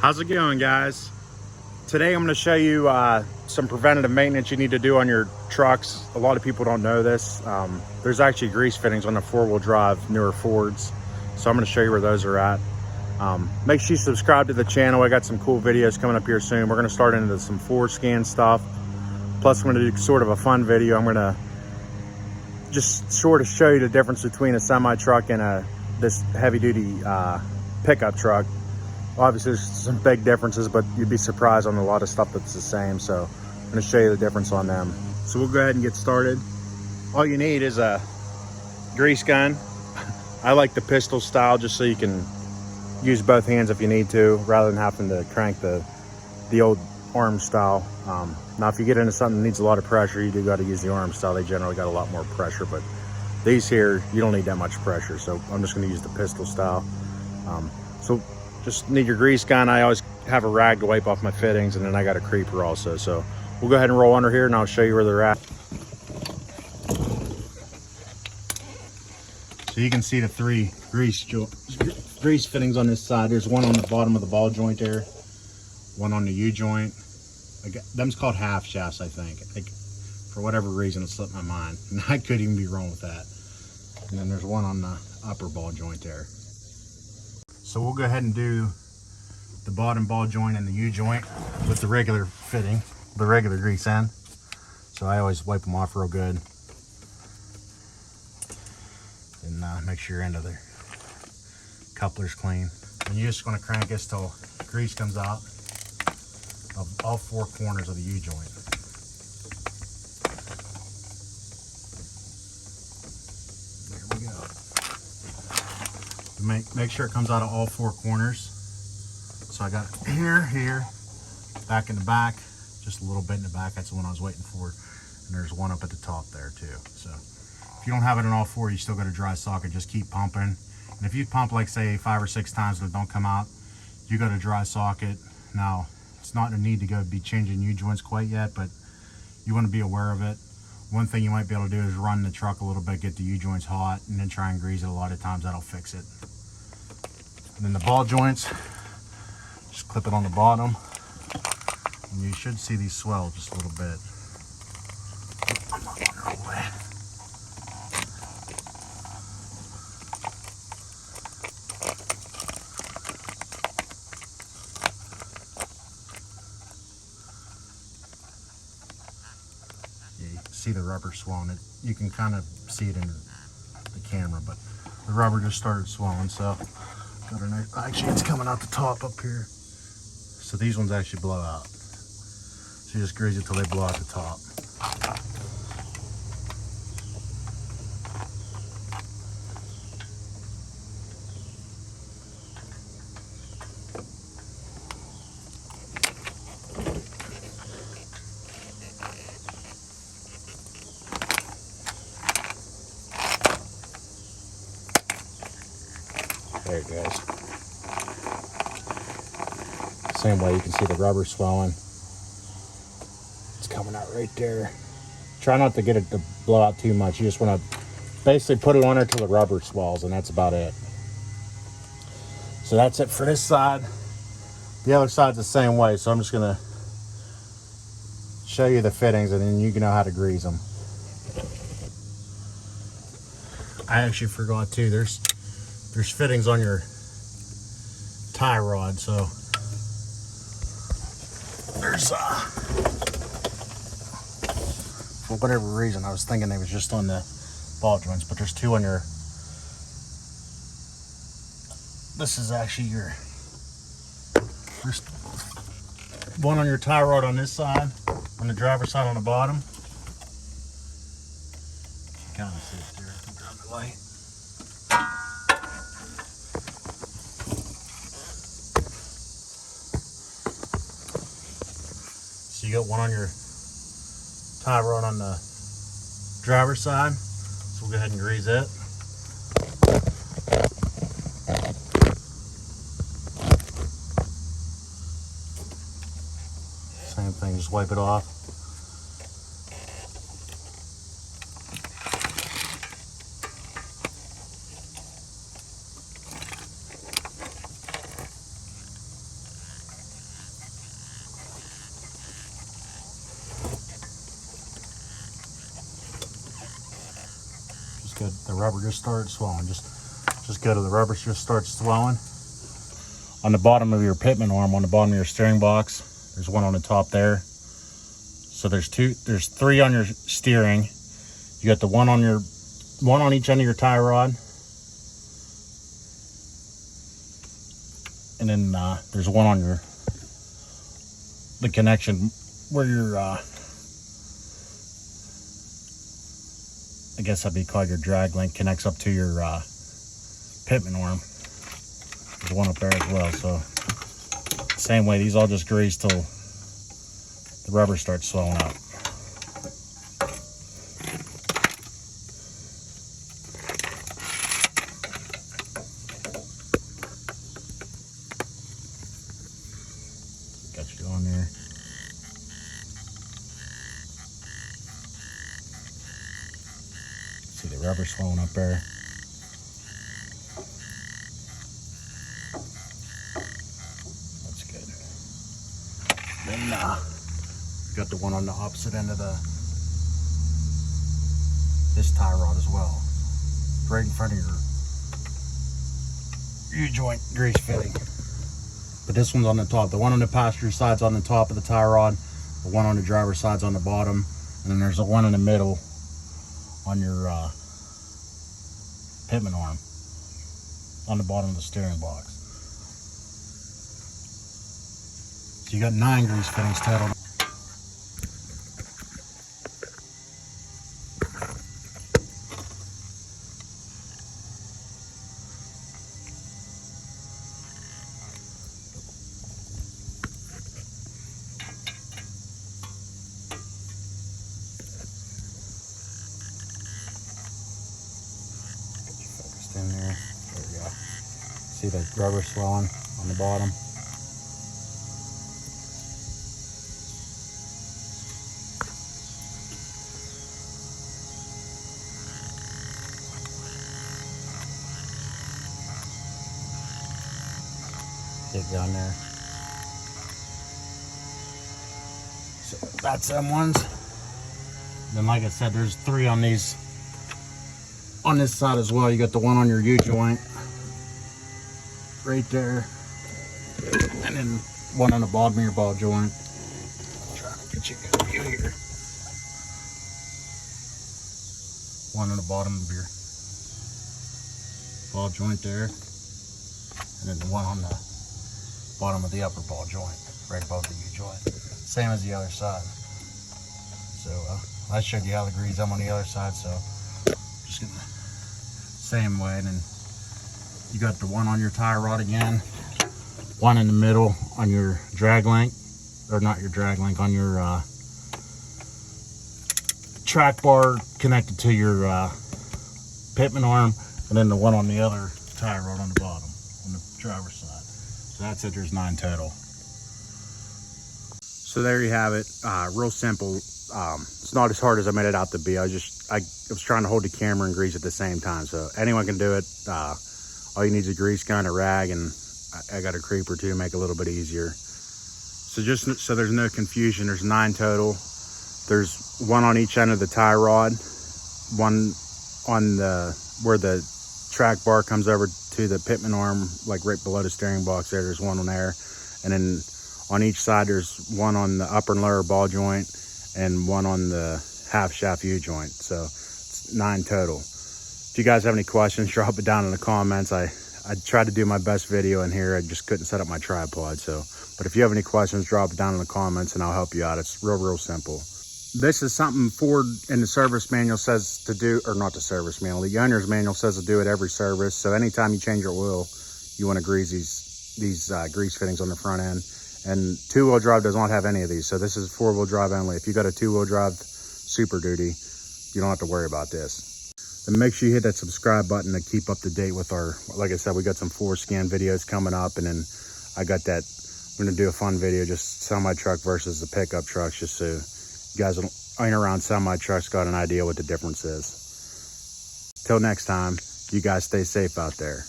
How's it going, guys? Today I'm going to show you some preventative maintenance you need to do on your trucks. A lot of people don't know this. There's actually grease fittings on the four-wheel drive newer Fords, so I'm going to show you where those are at. Make sure you subscribe to the channel. I got some cool videos coming up here soon. We're going to start into some Ford scan stuff. Plus I'm going to do sort of a fun video. I'm going to just sort of show you the difference between a semi truck and this heavy-duty pickup truck. Obviously there's some big differences, but you'd be surprised on a lot of stuff that's the same. So I'm going to show you the difference on them. So we'll go ahead and get started. All you need is a grease gun. I like the pistol style just so you can use both hands if you need to, rather than having to crank the old arm style. Now if you get into something that needs a lot of pressure, you do got to use the arm style. They generally got a lot more pressure, but these here, you don't need that much pressure. So I'm just going to use the pistol style. So just need your grease gun. I always have a rag to wipe off my fittings, and then I got a creeper also. So we'll go ahead and roll under here and I'll show you where they're at. So you can see the three grease fittings on this side. There's one on the bottom of the ball joint there, one on the U-joint. Them's called half shafts, I think. For whatever reason, it slipped my mind. And I could even be wrong with that. And then there's one on the upper ball joint there. So we'll go ahead and do the bottom ball joint and the U-joint with the regular fitting, the regular grease end. So I always wipe them off real good. And make sure your end of the coupler's clean. And you're just going to crank this till grease comes out of all four corners of the U-joint. There we go. Make sure it comes out of all four corners. So I got it here, back in the back, just a little bit in the back. That's the one I was waiting for. And there's one up at the top there too. So if you don't have it in all four, you still got a dry socket. Just keep pumping. And if you pump like say 5 or 6 times and it don't come out, you got a dry socket. Now it's not a need to go be changing U-joints quite yet, but you want to be aware of it. One thing you might be able to do is run the truck a little bit, get the U-joints hot, and then try and grease it. A lot of times that'll fix it. And then the ball joints, just clip it on the bottom, and you should see these swell just a little bit. I'm not going the wrong way. Yeah, you can see the rubber swelling. You can kind of see it in the camera, but the rubber just started swelling. So got a nice, actually it's coming out the top up here. So these ones actually blow out. So you just grease it till they blow out the top. There it goes. Same way, you can see the rubber swelling. It's coming out right there. Try not to get it to blow out too much. You just want to basically put it on there till the rubber swells, and that's about it. So that's it for this side. The other side's the same way, so I'm just going to show you the fittings, and then you can know how to grease them. I actually forgot too, there's fittings on your tie rod, so there's for whatever reason I was thinking they was just on the ball joints, but there's 2 on your, this is actually your, there's one on your tie rod on this side, on the driver's side on the bottom. You can kind of see it there. I'll grab the light. So you got one on your tie rod on the driver's side. So we'll go ahead and grease it. Same thing, just wipe it off. the rubber just started swelling. Just go to the rubber just starts swelling. On the bottom of your pitman arm, on the bottom of your steering box, there's one on the top there. So there's three on your steering. You got the one on each end of your tie rod. And then there's one on the connection where your, I guess that'd be called your drag link, connects up to your pitman arm. There's one up there as well. So same way, these all just grease till the rubber starts swelling up. Got you on there. See the rubber swelling up there. That's good. Then got the one on the opposite end of this tie rod as well. Right in front of your U-joint grease fitting. But this one's on the top. The one on the passenger side's on the top of the tie rod. The one on the driver's side's on the bottom. And then there's the one in the middle on your pitman arm on the bottom of the steering box. So you got 9 grease fittings total. In there. There we go. See the rubber swelling on the bottom. Dig down there. So that's them ones. Then like I said, there's 3 on these. On this side as well, you got the one on your U-joint right there, and then one on the bottom of your ball joint. I'm trying to get you a good view here. One on the bottom of your ball joint there, and then the one on the bottom of the upper ball joint, right above the U-joint. Same as the other side. So I showed you how to grease them on the other side, so just gonna same way. And then you got the one on your tie rod again, one in the middle on your drag link, or not your drag link, on your track bar connected to your pitman arm, and then the one on the other tie rod on the bottom on the driver's side. So that's it. There's 9 total. So there you have it. Real simple. It's not as hard as I made it out to be. I was trying to hold the camera and grease at the same time. So anyone can do it. All you need is a grease gun, a rag, and I got a creeper too to make it a little bit easier. So just so there's no confusion, there's 9 total. There's one on each end of the tie rod, one on where the track bar comes over to the pitman arm, like right below the steering box there. There's one on there, and then on each side there's one on the upper and lower ball joint, and one on the half shaft U-joint. So it's 9 total. If you guys have any questions, drop it down in the comments. I tried to do my best video in here. I just couldn't set up my tripod. But if you have any questions, drop it down in the comments and I'll help you out. It's real simple. This is something Ford in the service manual says to do, or not the service manual, the owner's manual says to do at every service. So anytime you change your oil, you want to grease these grease fittings on the front end. And 2-wheel drive does not have any of these. So this is 4-wheel drive only. If you got a 2-wheel drive Superduty, you don't have to worry about this. Then make sure you hit that subscribe button to keep up to date with our, like I said, we got some forescan videos coming up, and then I got that, we're gonna do a fun video, just semi-truck versus the pickup trucks, just so you guys ain't around semi-trucks got an idea what the difference is. Till next time, you guys stay safe out there.